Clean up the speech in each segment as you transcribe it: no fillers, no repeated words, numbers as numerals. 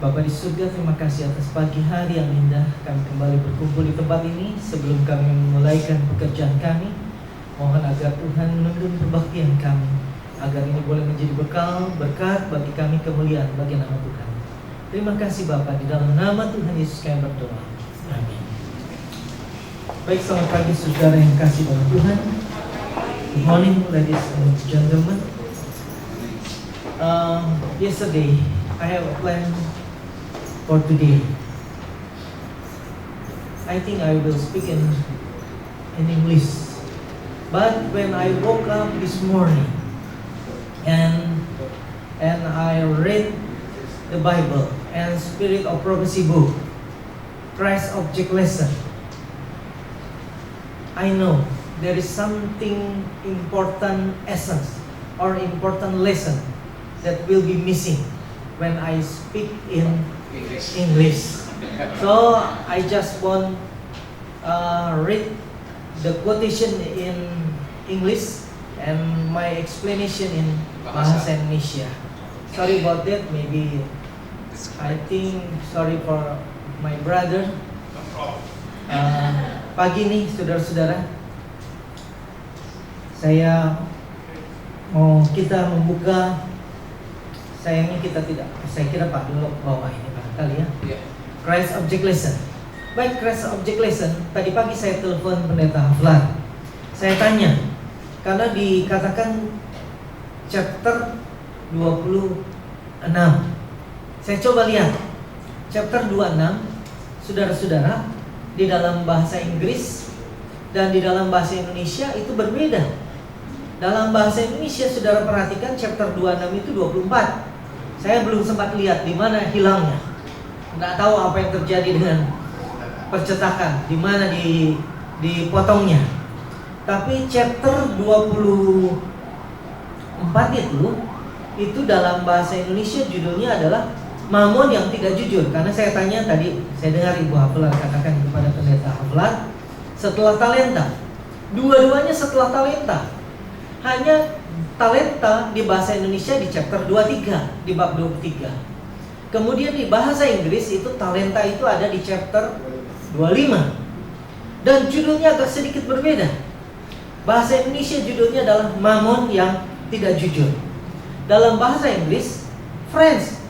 Bapa di surga, terima kasih atas pagi hari yang indah. Kami kembali berkumpul di tempat ini. Sebelum kami memulaikan pekerjaan kami, mohon agar Tuhan menuntun perbaktian kami, agar ini boleh menjadi bekal, berkat bagi kami, kemuliaan bagi nama Tuhan. Terima kasih Bapa, di dalam nama Tuhan Yesus kami berdoa. Amin. Baik, selamat pagi saudara yang kasih dalam Tuhan. Good morning ladies and gentlemen. Yesterday I have a plan for today. I think I will speak in English. But when I woke up this morning and I read the Bible and Spirit of Prophecy book, Christ Object Lesson, I know there is something important essence or important lesson that will be missing when I speak in English. So I just want read the quotation in English and my explanation in Bahasa Indonesia. Sorry about that. Maybe I think sorry for my brother. Pagi nih saudara-saudara, kita membuka. Sayangnya kita tidak. Saya kira Pak dulu bawa ini barangkali ya. Christ Object Lesson. Baik, Christ Object Lesson. Tadi pagi saya telepon Pendeta Haflan. Saya tanya, karena dikatakan chapter 26. Saya coba lihat chapter 26, saudara-saudara, di dalam bahasa Inggris dan di dalam bahasa Indonesia itu berbeda. Dalam bahasa Indonesia saudara perhatikan chapter 26 itu 24. Saya belum sempat lihat di mana hilangnya. Nggak tahu apa yang terjadi dengan percetakan, di mana dipotongnya. Tapi chapter 24 itu dalam bahasa Indonesia judulnya adalah Mamon yang tidak jujur. Karena saya tanya tadi, saya dengar Ibu Haflan katakan kepada Pendeta Haflan, setelah talenta, dua-duanya setelah talenta. Hanya talenta di bahasa Indonesia di chapter 23, di bab 23. Kemudian di bahasa Inggris itu talenta itu ada di chapter 25. Dan judulnya agak sedikit berbeda. Bahasa Indonesia judulnya adalah Mamon yang tidak jujur. Dalam bahasa Inggris, Friends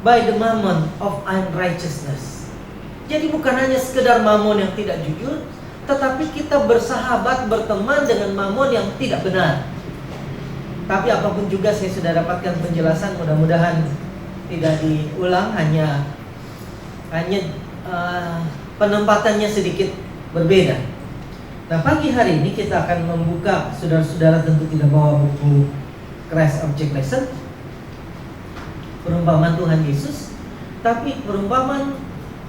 by the Mammon of Unrighteousness. Jadi bukan hanya sekedar mamon yang tidak jujur, tetapi kita bersahabat, berteman dengan mamon yang tidak benar. Tapi apapun juga saya sudah dapatkan penjelasan, mudah-mudahan tidak diulang, hanya penempatannya sedikit berbeda. Nah, pagi hari ini kita akan membuka, saudara-saudara tentu tidak bawa buku Christ Object Lesson, perumpamaan Tuhan Yesus, tapi perumpamaan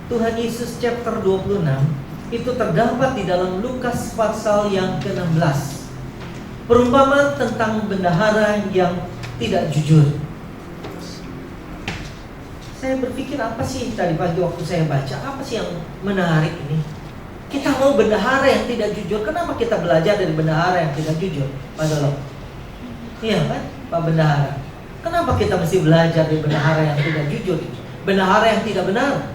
Tuhan Yesus chapter 26 itu terdapat di dalam Lukas pasal yang ke-16. Perumpamaan tentang bendahara yang tidak jujur. Saya berpikir apa sih tadi pagi waktu saya baca, apa sih yang menarik ini? Kita mau bendahara yang tidak jujur, kenapa kita belajar dari bendahara yang tidak jujur? Pak Dolo? Iya kan, Pak Bendahara? Kenapa kita mesti belajar dari bendahara yang tidak jujur? Bendahara yang tidak benar.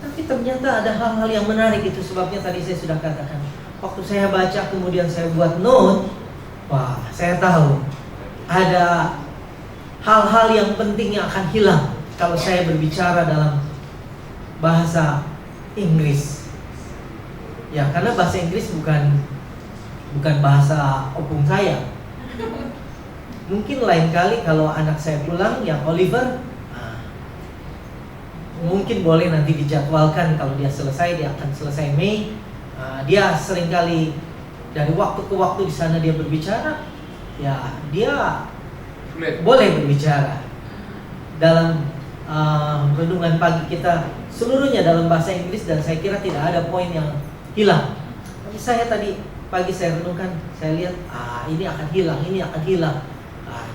Tapi ternyata ada hal-hal yang menarik, itu sebabnya tadi saya sudah katakan. Waktu saya baca kemudian saya buat note, wah, saya tahu ada hal-hal yang penting yang akan hilang kalau saya berbicara dalam bahasa Inggris. Ya, karena bahasa Inggris bukan bahasa opung saya. Mungkin lain kali kalau anak saya pulang, yang Oliver, mungkin boleh nanti dijadwalkan. Kalau dia selesai, dia akan selesai Mei. Dia seringkali dari waktu ke waktu di sana dia berbicara. Ya, dia boleh berbicara dalam renungan pagi kita seluruhnya dalam bahasa Inggris, dan saya kira tidak ada poin yang hilang. Tapi saya tadi pagi saya renungkan, saya lihat ini akan hilang, ini akan hilang.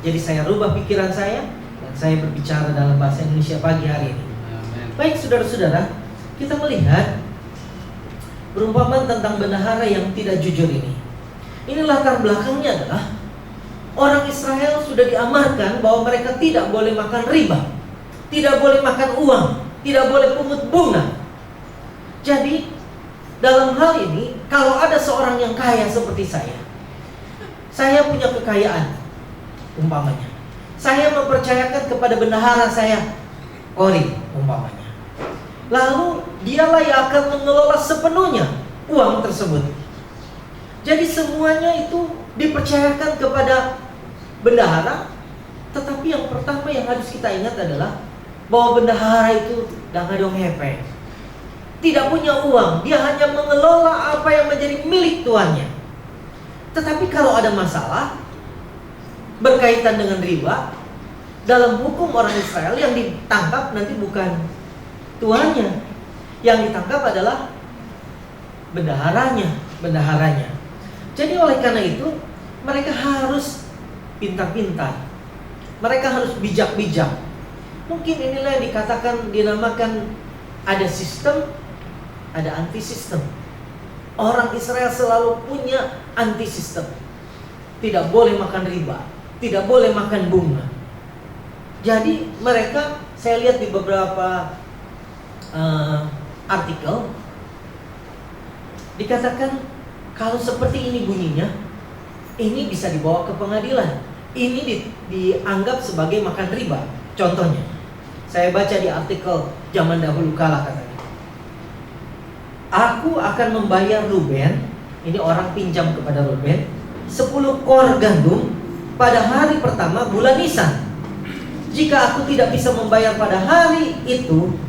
Jadi saya rubah pikiran saya dan saya berbicara dalam bahasa Indonesia pagi hari ini. Baik saudara-saudara, kita melihat perumpamaan tentang bendahara yang tidak jujur ini. Ini latar belakangnya adalah orang Israel sudah diamarkan bahwa mereka tidak boleh makan riba, tidak boleh makan uang, tidak boleh pungut bunga. Jadi dalam hal ini, kalau ada seorang yang kaya seperti saya punya kekayaan, umpamanya, saya mempercayakan kepada bendahara saya, Ori, umpamanya. Lalu dialah yang akan mengelola sepenuhnya uang tersebut. Jadi semuanya itu dipercayakan kepada bendahara. Tetapi yang pertama yang harus kita ingat adalah bahwa bendahara itu dangadong hepe, tidak punya uang, dia hanya mengelola apa yang menjadi milik tuannya. Tetapi kalau ada masalah berkaitan dengan riba, dalam hukum orang Israel yang ditangkap nanti bukan tuannya, yang ditangkap adalah bendaharanya. Jadi oleh karena itu mereka harus pintar-pintar, mereka harus bijak-bijak. Mungkin inilah yang dinamakan ada sistem, ada anti sistem. Orang Israel selalu punya anti sistem. Tidak boleh makan riba, tidak boleh makan bunga. Jadi mereka, saya lihat di beberapa artikel, dikatakan kalau seperti ini bunyinya, ini bisa dibawa ke pengadilan. Ini dianggap sebagai makan riba. Contohnya, saya baca di artikel zaman dahulu kala katanya, aku akan membayar Ruben, ini orang pinjam kepada Ruben, 10 kor gandum pada hari pertama bulan Nisan. Jika aku tidak bisa membayar pada hari itu,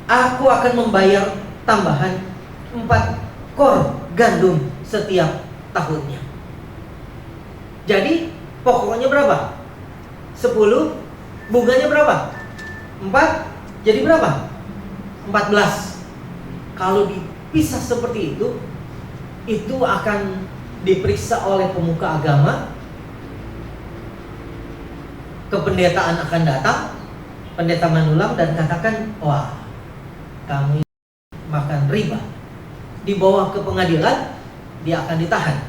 aku akan membayar tambahan 4 kor gandum setiap tahunnya. Jadi pokoknya berapa? 10, bunganya berapa? 4, jadi berapa? 14. Kalau dipisah seperti itu akan diperiksa oleh pemuka agama. Kependetaan akan datang, pendeta manulang, dan katakan, wah, kamu makan riba. Dibawa ke pengadilan, dia akan ditahan.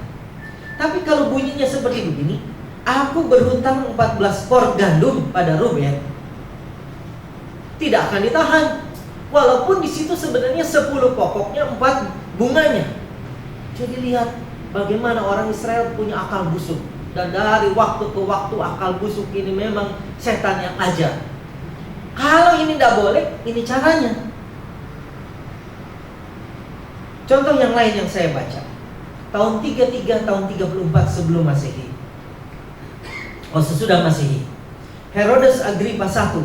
Tapi kalau bunyinya seperti begini, aku berhutang 14 kor gandum pada Ruben, tidak akan ditahan. Walaupun di situ sebenarnya 10 pokoknya, 4 bunganya. Jadi lihat bagaimana orang Israel punya akal busuk. Dan dari waktu ke waktu akal busuk ini memang setan yang ajar. Kalau ini tidak boleh, ini caranya. Contoh yang lain yang saya baca, tahun 33, tahun 34 sebelum Masehi, sesudah Masehi, Herodes Agripa I,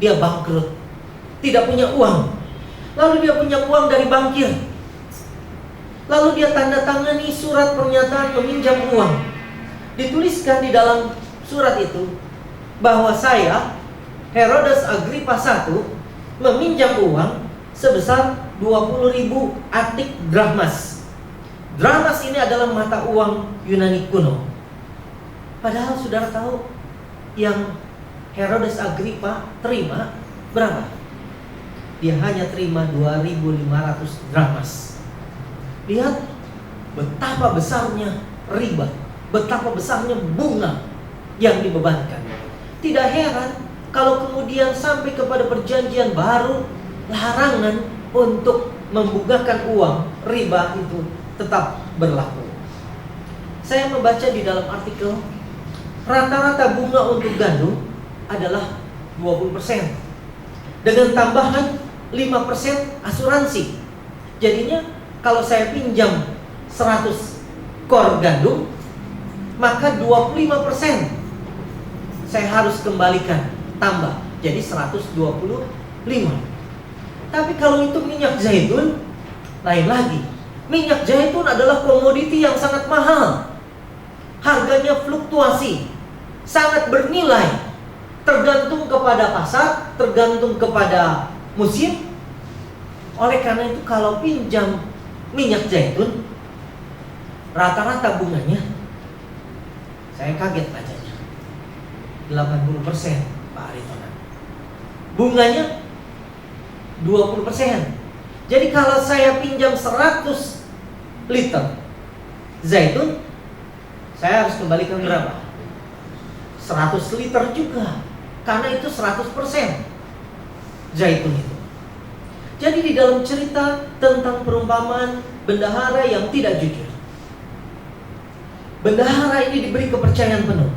dia bangkrut, tidak punya uang. Lalu dia punya uang dari bankir. Lalu dia tanda tangani surat pernyataan meminjam uang. Dituliskan di dalam surat itu bahwa saya, Herodes Agripa I, meminjam uang sebesar 20.000 atik drachmas. Drachmas ini adalah mata uang Yunani kuno. Padahal saudara tahu yang Herodes Agripa terima berapa? Dia hanya terima 2.500 drachmas. Lihat betapa besarnya riba, betapa besarnya bunga yang dibebankan. Tidak heran kalau kemudian sampai kepada perjanjian baru, larangan untuk membukakan uang riba itu tetap berlaku. Saya membaca di dalam artikel, rata-rata bunga untuk gandum adalah 20%, dengan tambahan 5% asuransi. Jadinya kalau saya pinjam 100 kor gandum, maka 25% saya harus kembalikan, tambah jadi 125. Tapi kalau itu minyak zaitun, lain lagi. Minyak zaitun adalah komoditi yang sangat mahal. Harganya fluktuasi, sangat bernilai, tergantung kepada pasar, tergantung kepada musim. Oleh karena itu kalau pinjam minyak zaitun, rata-rata bunganya, saya kaget bacanya, 80% Pak Aritonan. Bunganya 20%. Jadi kalau saya pinjam 100 liter zaitun, saya harus kembalikan berapa? 100 liter juga. Karena itu 100% zaitun itu. Jadi di dalam cerita tentang perumpamaan bendahara yang tidak jujur, bendahara ini diberi kepercayaan penuh.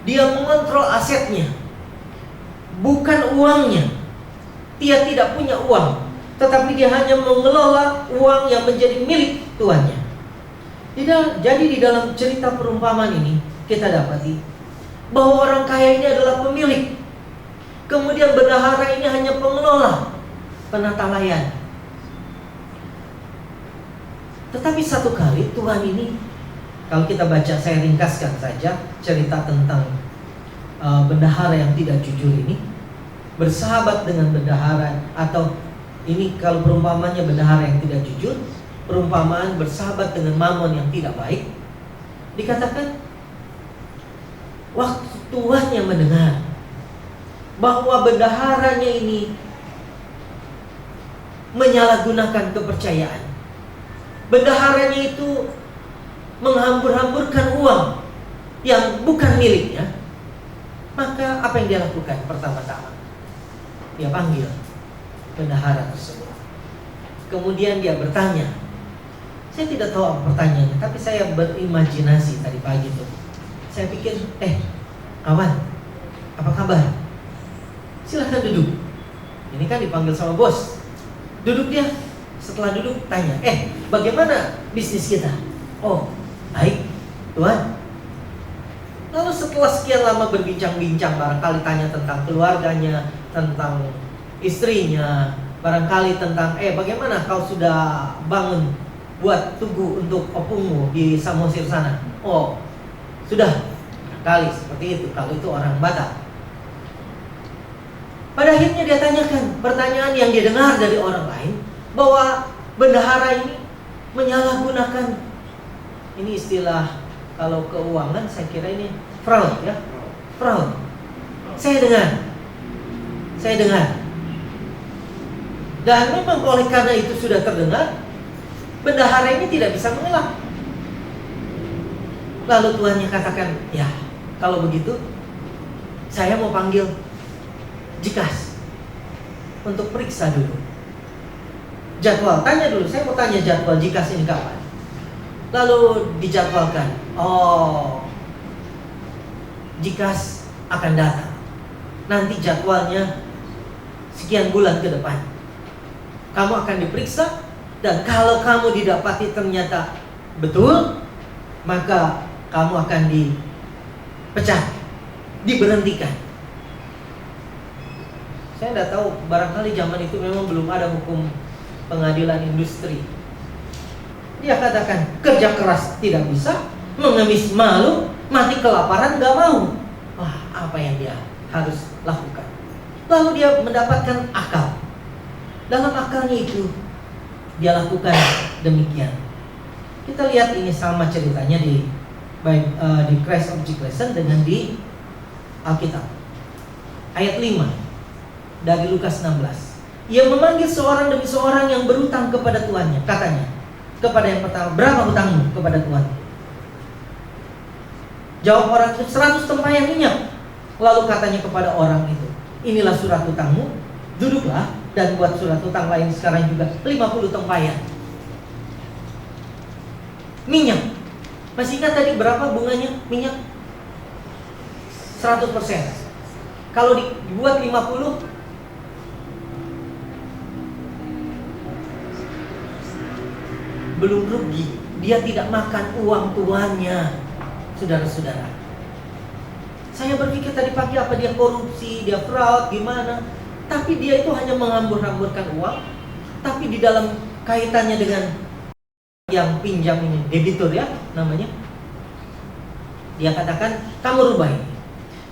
Dia mengontrol asetnya, bukan uangnya. Dia tidak punya uang, tetapi dia hanya mengelola uang yang menjadi milik tuannya. Jadi di dalam cerita perumpamaan ini kita dapati bahwa orang kaya ini adalah pemilik, kemudian bendahara ini hanya pengelola, penata layan. Tetapi satu kali Tuhan ini, kalau kita baca, saya ringkaskan saja cerita tentang bendahara yang tidak jujur ini, bersahabat dengan bendahara, atau ini kalau perumpamannya bendahara yang tidak jujur, perumpamaan bersahabat dengan mamon yang tidak baik. Dikatakan waktu tuannya mendengar bahwa bendaharanya ini menyalahgunakan kepercayaan, bendaharanya itu menghambur-hamburkan uang yang bukan miliknya, maka apa yang dia lakukan? Pertama-tama dia panggil bendahara tersebut. Kemudian dia bertanya. Saya tidak tahu apa pertanyaannya, tapi saya berimajinasi tadi pagi itu. Saya pikir, kawan, apa kabar? Silahkan duduk. Ini kan dipanggil sama bos. Duduk dia. Setelah duduk tanya, bagaimana bisnis kita? Oh, baik, Tuhan. Lalu setelah sekian lama berbincang-bincang, barangkali tanya tentang keluarganya, tentang istrinya, barangkali tentang bagaimana kau sudah bangun buat tugu untuk opungmu di Samosir sana. Oh, sudah. Kali seperti itu kalau itu orang Batak. Pada akhirnya dia tanyakan pertanyaan yang dia dengar dari orang lain, bahwa bendahara ini menyalahgunakan, ini istilah kalau keuangan saya kira ini fraud, ya. Fraud. Saya dengar. Dan memang oleh karena itu sudah terdengar, bendahara ini tidak bisa mengelak. Lalu tuannya katakan, ya kalau begitu saya mau panggil Jikas untuk periksa dulu jadwal. Tanya dulu, saya mau tanya jadwal Jikas ini kapan. Lalu dijadwalkan, Jikas akan datang. Nanti jadwalnya sekian bulan ke depan. Kamu akan diperiksa, dan kalau kamu didapati ternyata betul, maka kamu akan dipecat, diberhentikan. Saya tidak tahu, barangkali zaman itu memang belum ada hukum pengadilan industri. Dia katakan, kerja keras tidak bisa, mengemis malu, mati kelaparan gak mau. Wah, apa yang dia harus lakukan? Lalu dia mendapatkan akal. Dalam akalnya itu dia lakukan demikian. Kita lihat ini sama ceritanya di Christ Object Lesson dengan di Alkitab. Ayat 5 dari Lukas 16. Ia memanggil seorang demi seorang yang berutang kepada tuannya. Katanya kepada yang pertama, berapa hutangmu kepada Tuhan? Jawab orang itu, 100 tempayan minyak. Lalu katanya kepada orang itu, inilah surat hutangmu, duduklah dan buat surat hutang lain sekarang juga 50 tempayan minyak. Masih ingat tadi berapa bunganya minyak? 100%. Kalau dibuat 50, belum rugi. Dia tidak makan uang tuannya. Saudara-saudara, saya berpikir tadi pagi apa dia korupsi, dia fraud, gimana. Tapi dia itu hanya menghambur-hamburkan uang. Tapi di dalam kaitannya dengan yang pinjam ini, debitur ya namanya, dia katakan, kamu rubah ini.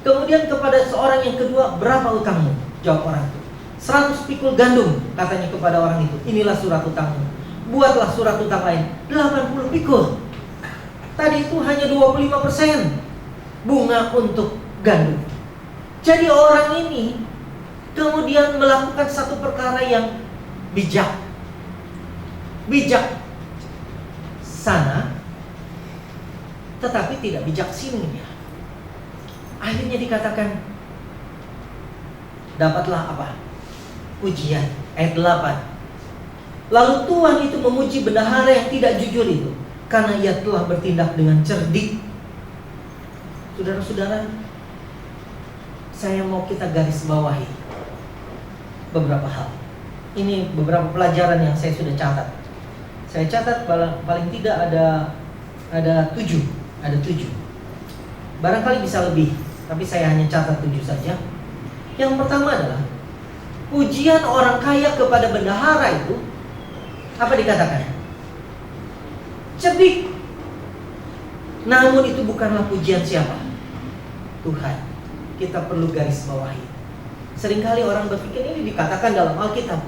Kemudian kepada seorang yang kedua, berapa utangmu? Jawab orang itu, 100 pikul gandum, katanya kepada orang itu. Inilah surat utangmu. Buatlah surat utang lain, 80 pikul. Tadi itu hanya 25% bunga untuk gandum. Jadi orang ini kemudian melakukan satu perkara yang bijak sana, tetapi tidak bijaksini ya. Akhirnya dikatakan, dapatlah apa? Pujian. Ayat 8. Lalu Tuhan itu memuji bendahara yang tidak jujur itu, karena ia telah bertindak dengan cerdik. Saudara-saudara, saya mau kita garis bawahi beberapa hal. Ini beberapa pelajaran yang saya sudah catat. Saya catat paling tidak ada 7. Ada 7. Barangkali bisa lebih, tapi saya hanya catat 7 saja. Yang pertama adalah pujian orang kaya kepada bendahara itu, apa dikatakan? Cerdik. Namun itu bukanlah pujian siapa? Tuhan. Kita perlu garis bawahi. Seringkali orang berpikir ini dikatakan dalam Alkitab,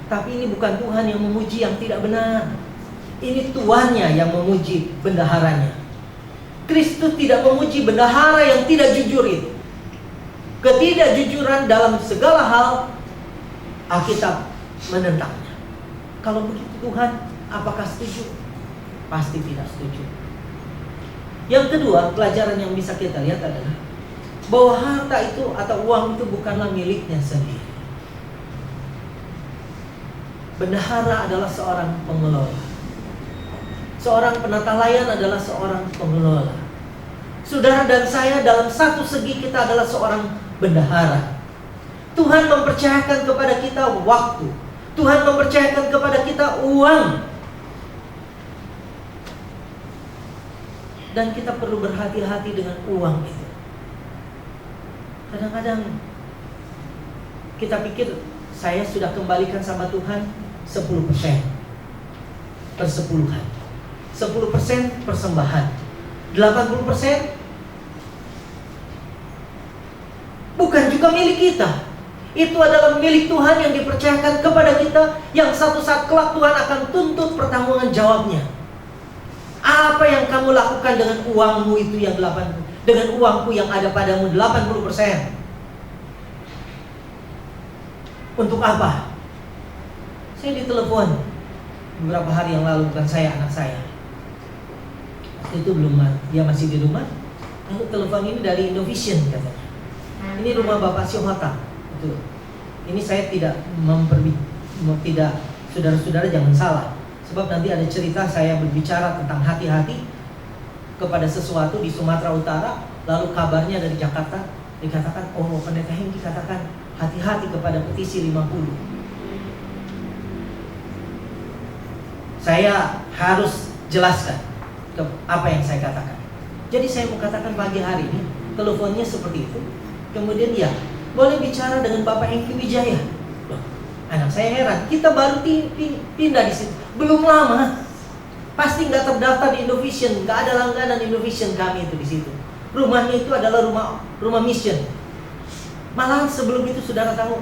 tapi ini bukan Tuhan yang memuji yang tidak benar. Ini tuannya yang memuji bendaharanya. Kristus tidak memuji bendahara yang tidak jujur itu. Ketidakjujuran dalam segala hal, Alkitab menentangnya. Kalau begitu Tuhan, apakah setuju? Pasti tidak setuju. Yang kedua, pelajaran yang bisa kita lihat adalah bahwa harta itu atau uang itu bukanlah miliknya sendiri. Bendahara adalah seorang pengelola. Seorang penata layan adalah seorang pengelola. Saudara dan saya dalam satu segi kita adalah seorang bendahara. Tuhan mempercayakan kepada kita waktu. Tuhan mempercayakan kepada kita uang. Dan kita perlu berhati-hati dengan uang itu. Kadang-kadang kita pikir saya sudah kembalikan sama Tuhan 10% persepuluhan, 10% persembahan, 80% bukan juga milik kita. Itu adalah milik Tuhan yang dipercayakan kepada kita, yang satu saat kelak Tuhan akan tuntut pertanggungan jawabnya. Apa yang kamu lakukan dengan uangmu itu yang 80%, dengan uangku yang ada padamu 80%? Untuk apa? Saya ditelepon beberapa hari yang lalu, bukan saya, anak saya. Waktu itu belum, dia masih di rumah. Lalu telepon ini dari Indovision katanya. Ini rumah Bapak Syuhata. Betul. Ini saya tidak tidak, saudara-saudara jangan salah. Sebab nanti ada cerita saya berbicara tentang hati-hati kepada sesuatu di Sumatera Utara. Lalu kabarnya dari Jakarta dikatakan, oh pendeta Henki dikatakan hati-hati kepada petisi 50. Saya harus jelaskan apa yang saya katakan. Jadi saya mau katakan pagi hari ini, teleponnya seperti itu. Kemudian ya, boleh bicara dengan Bapak Henki Wijaya. Loh, anak saya heran, kita baru pindah di situ, belum lama. Pasti nggak terdaftar di Indovision, nggak ada langganan Indovision kami itu di situ. Rumahnya itu adalah rumah mission. Malahan sebelum itu saudara tahu,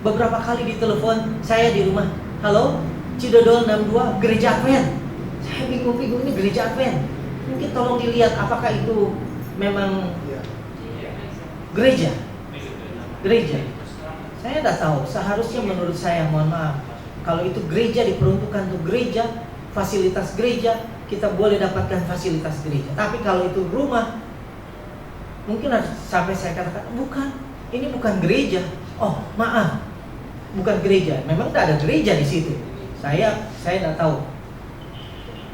beberapa kali ditelepon saya di rumah, halo, Cidodol 62, gereja Advent. Saya bingung-bingung, ini gereja Advent. Mungkin tolong dilihat apakah itu memang gereja. Saya tidak tahu. Seharusnya menurut saya, mohon maaf, kalau itu gereja diperuntukkan untuk gereja, fasilitas gereja, kita boleh dapatkan fasilitas gereja. Tapi kalau itu rumah, mungkin sampai saya katakan, bukan, ini bukan gereja. Oh maaf, bukan gereja. Memang tidak ada gereja di situ. Saya tidak tahu.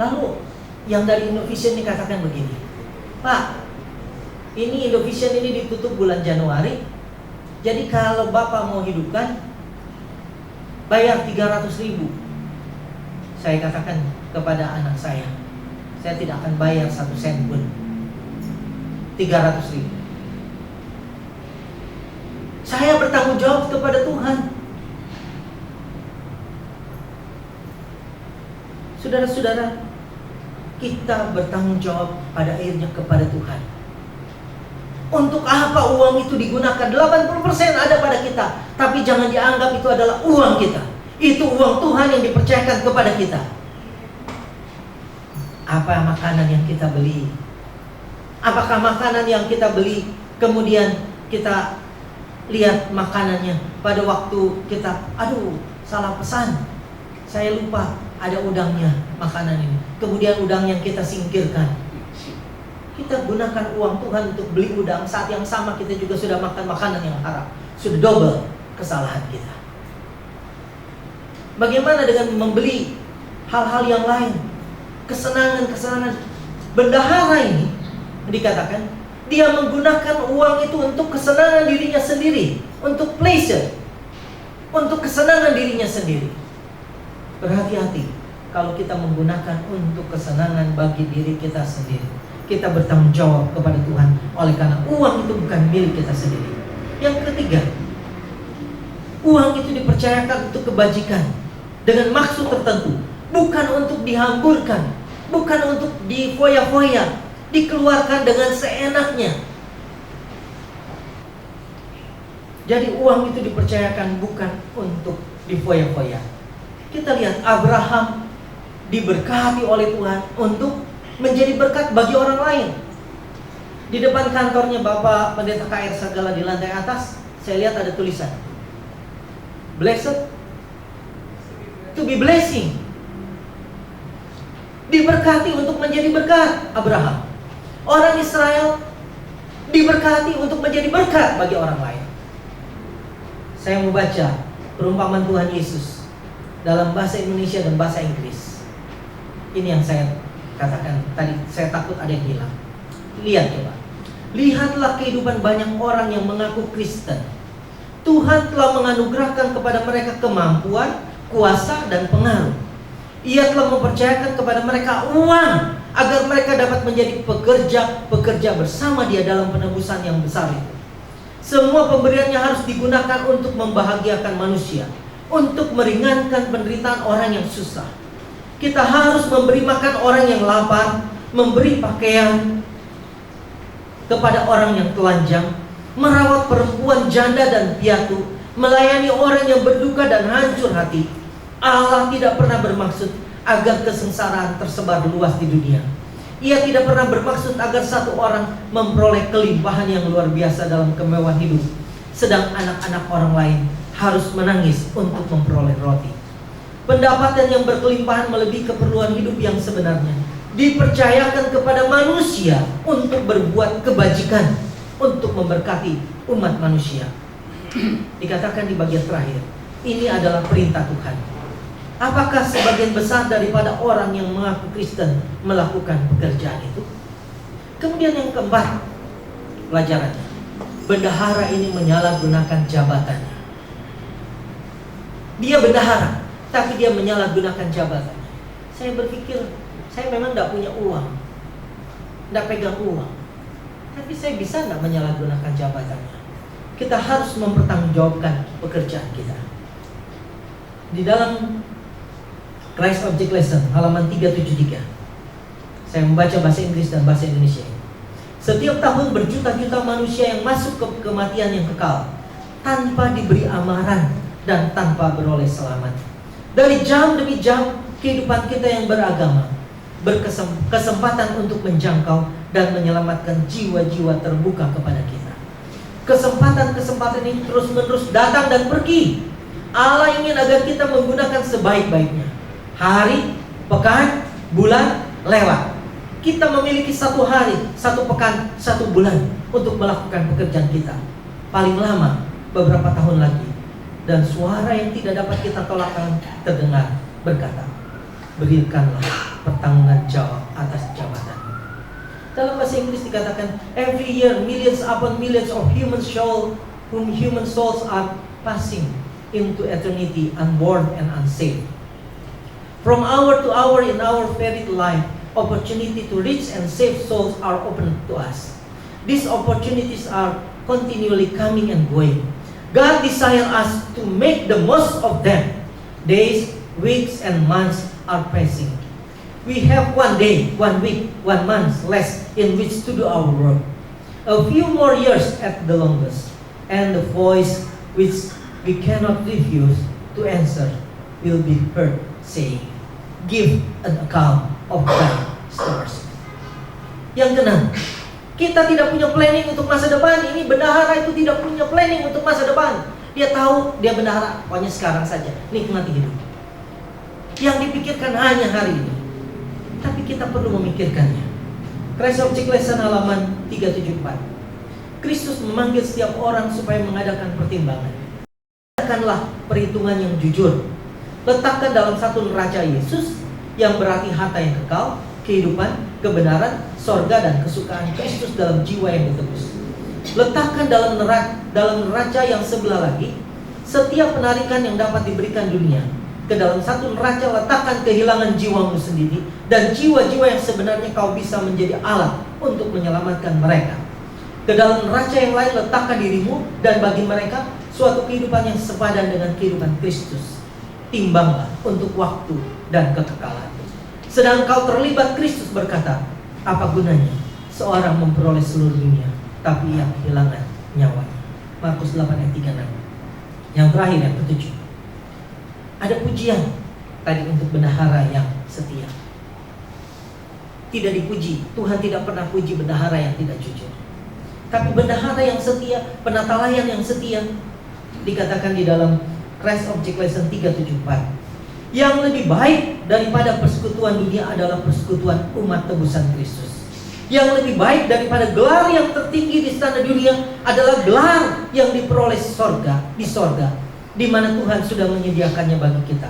Lalu yang dari Indovision dikatakan begini, Pak, ini Indovision ini ditutup bulan Januari. Jadi kalau Bapak mau hidupkan, bayar 300.000. Saya katakan kepada anak saya saya tidak akan bayar 1 sen pun. 300.000. Saya bertanggung jawab kepada Tuhan. Saudara-saudara, kita bertanggung jawab pada akhirnya kepada Tuhan. Untuk apa uang itu digunakan? 80% ada pada kita, tapi jangan dianggap itu adalah uang kita. Itu uang Tuhan yang dipercayakan kepada kita. Apa makanan yang kita beli? Apakah makanan yang kita beli kemudian kita lihat makanannya pada waktu kita, aduh salah pesan, saya lupa ada udangnya makanan ini. Kemudian udang yang kita singkirkan. Kita gunakan uang Tuhan untuk beli udang, saat yang sama kita juga sudah makan makanan yang haram. Sudah double kesalahan kita. Bagaimana dengan membeli hal-hal yang lain? Kesenangan-kesenangan. Bendahara ini dikatakan dia menggunakan uang itu untuk kesenangan dirinya sendiri, untuk pleasure, untuk kesenangan dirinya sendiri. Berhati-hati kalau kita menggunakan untuk kesenangan bagi diri kita sendiri. Kita bertanggung jawab kepada Tuhan, oleh karena uang itu bukan milik kita sendiri. Yang ketiga, uang itu dipercayakan untuk kebajikan dengan maksud tertentu, bukan untuk dihamburkan, bukan untuk difoya-foya, dikeluarkan dengan seenaknya. Jadi uang itu dipercayakan bukan untuk difoya-foya. Kita lihat Abraham diberkati oleh Tuhan untuk menjadi berkat bagi orang lain. Di depan kantornya Bapak Pendeta KR Sagala di lantai atas, saya lihat ada tulisan Blessed to be blessing. Diberkati untuk menjadi berkat. Abraham, orang Israel, diberkati untuk menjadi berkat bagi orang lain. Saya mau baca perumpamaan Tuhan Yesus dalam bahasa Indonesia dan bahasa Inggris. Ini yang saya katakan tadi, saya takut ada yang hilang. Lihat coba. Lihatlah kehidupan banyak orang yang mengaku Kristen. Tuhan telah menganugerahkan kepada mereka kemampuan, kuasa, dan pengaruh. Ia telah mempercayakan kepada mereka uang agar mereka dapat menjadi pekerja bersama Dia dalam penebusan yang besar itu. Semua pemberiannya harus digunakan untuk membahagiakan manusia, untuk meringankan penderitaan orang yang susah. Kita harus memberi makan orang yang lapar, memberi pakaian kepada orang yang telanjang, merawat perempuan janda dan piatu, melayani orang yang berduka dan hancur hati. Allah tidak pernah bermaksud agar kesengsaraan tersebar luas di dunia. Ia tidak pernah bermaksud agar satu orang memperoleh kelimpahan yang luar biasa dalam kemewahan hidup, sedang anak-anak orang lain harus menangis untuk memperoleh roti. Pendapatan yang berkelimpahan melebihi keperluan hidup yang sebenarnya dipercayakan kepada manusia untuk berbuat kebajikan, untuk memberkati umat manusia. Dikatakan di bagian terakhir, ini adalah perintah Tuhan. Apakah sebagian besar daripada orang yang mengaku Kristen melakukan pekerjaan itu? Kemudian yang keempat, pelajarannya, bendahara ini menyalahgunakan jabatannya. Dia bendahara, tapi dia menyalahgunakan jabatannya. Saya berpikir, saya memang tidak punya uang, tidak pegang uang, tapi saya bisa tidak menyalahgunakan jabatannya. Kita harus mempertanggungjawabkan pekerjaan kita. Di dalam Christ Object Lesson halaman 373, saya membaca bahasa Inggris dan bahasa Indonesia. Setiap tahun berjuta-juta manusia yang masuk ke kematian yang kekal tanpa diberi amaran dan tanpa beroleh selamat. Dari jam demi jam kehidupan kita yang beragama berkesempatan untuk menjangkau dan menyelamatkan jiwa-jiwa terbuka kepada kita. Kesempatan-kesempatan ini terus-menerus datang dan pergi. Allah ingin agar kita menggunakan sebaik-baiknya. Hari, pekan, bulan lewat. Kita memiliki 1 hari, 1 pekan, 1 bulan untuk melakukan pekerjaan kita. Paling lama beberapa tahun lagi. Dan suara yang tidak dapat kita tolakkan terdengar berkata, berikanlah pertanggungan jawab atas jabatan. Dalam bahasa Inggris dikatakan, every year millions upon millions of human souls are passing into eternity unborn and unsaved. From hour to hour in our varied life, opportunity to reach and save souls are open to us. These opportunities are continually coming and going. God desires us to make the most of them. Days, weeks, and months are passing. We have 1 day, 1 week, 1 month less in which to do our work. A few more years at the longest, and the voice which we cannot refuse to answer will be heard saying, "Give an account of thy stars." Yang keenam, kita tidak punya planning untuk masa depan. Ini bendahara itu tidak punya planning untuk masa depan. Dia tahu dia bendahara, pokoknya sekarang saja, nikmati hidup. Yang dipikirkan hanya hari ini. Tapi kita perlu memikirkannya. Christ Object Lesson halaman 374. Kristus memanggil setiap orang supaya mengadakan pertimbangan. Adakanlah perhitungan yang jujur. Letakkan dalam satu neraca Yesus, yang berarti harta yang kekal, kehidupan, kebenaran, sorga, dan kesukaan Kristus dalam jiwa yang ditebus. Letakkan dalam neraca yang sebelah lagi setiap penarikan yang dapat diberikan dunia. Ke dalam satu neraca letakkan kehilangan jiwamu sendiri dan jiwa-jiwa yang sebenarnya kau bisa menjadi alat untuk menyelamatkan mereka. Ke dalam neraca yang lain letakkan dirimu dan bagi mereka suatu kehidupan yang sepadan dengan kehidupan Kristus. Timbanglah untuk waktu dan kekekalan. Sedang kau terlibat, Kristus berkata, apa gunanya seorang memperoleh seluruh dunia tapi ia kehilangan nyawanya. Markus 8 ayat 36. Yang terakhir, yang ketujuh, ada pujian tadi untuk bendahara yang setia. Tidak dipuji, Tuhan tidak pernah puji bendahara yang tidak jujur. Tapi bendahara yang setia, penatalayan yang setia, dikatakan di dalam Christ Object Lesson 374. Yang lebih baik daripada persekutuan dunia adalah persekutuan umat tebusan Kristus. Yang lebih baik daripada gelar yang tertinggi di istana dunia adalah gelar yang diperoleh di sorga, di mana Tuhan sudah menyediakannya bagi kita.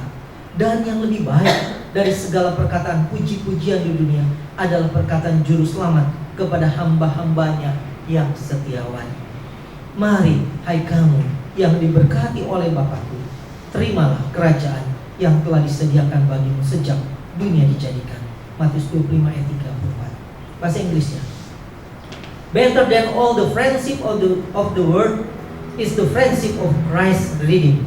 Dan yang lebih baik dari segala perkataan puji-pujian di dunia adalah perkataan juru selamat kepada hamba-hambanya yang setiawan. Mari, hai kamu yang diberkati oleh Bapakku, terimalah kerajaan yang telah disediakan bagimu sejak dunia dijadikan. Matius 25 ayat 34. Bahasa Inggrisnya. Better than all the friendship of the world is the friendship of Christ redeemed.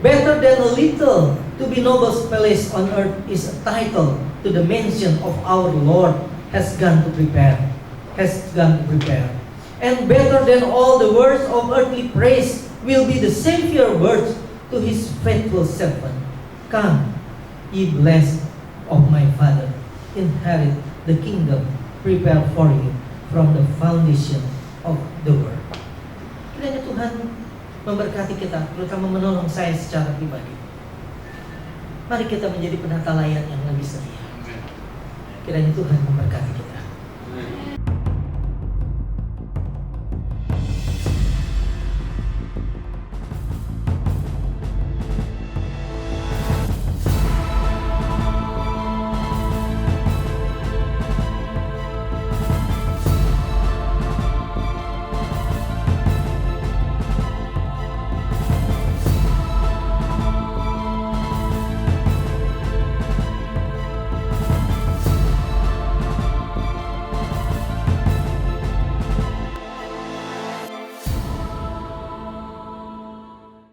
Better than a little to be noblest place on earth is a title to the mansion of our Lord has gone to prepare. And better than all the words of earthly praise will be the Savior words to his faithful servant. Come, ye blessed of my Father, inherit the kingdom prepared for you from the foundation of the world. Kiranya Tuhan memberkati kita, terutama menolong saya secara pribadi. Mari kita menjadi penatalayan yang lebih setia. Kiranya Tuhan memberkati kita.